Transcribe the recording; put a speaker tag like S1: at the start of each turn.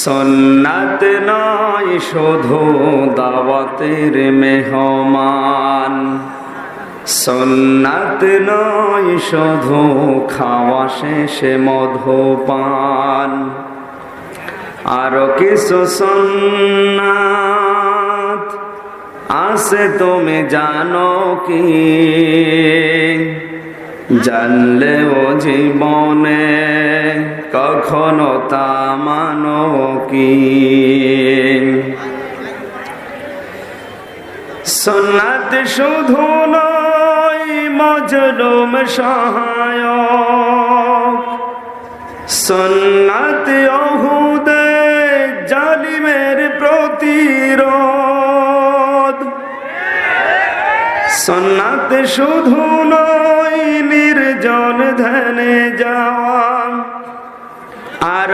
S1: সুন্নাত নয় শুধু দাওয়াতের মেহমান, সুন্নাত নয় শুধু খাওয়া শেষে মধুপান, আরো কিছু সুন্নাত আছে তুমি জানো কি? জানলেও জীবনে কখনো তা মানো কি? সুন্নাত শুধু নয় মজলুম সহায়ক, সুন্নাত ওহুদে জালিমের প্রতিরোধ, সুন্নাত শুধু নয় নির্জন ধ্যানে যাওয়া আর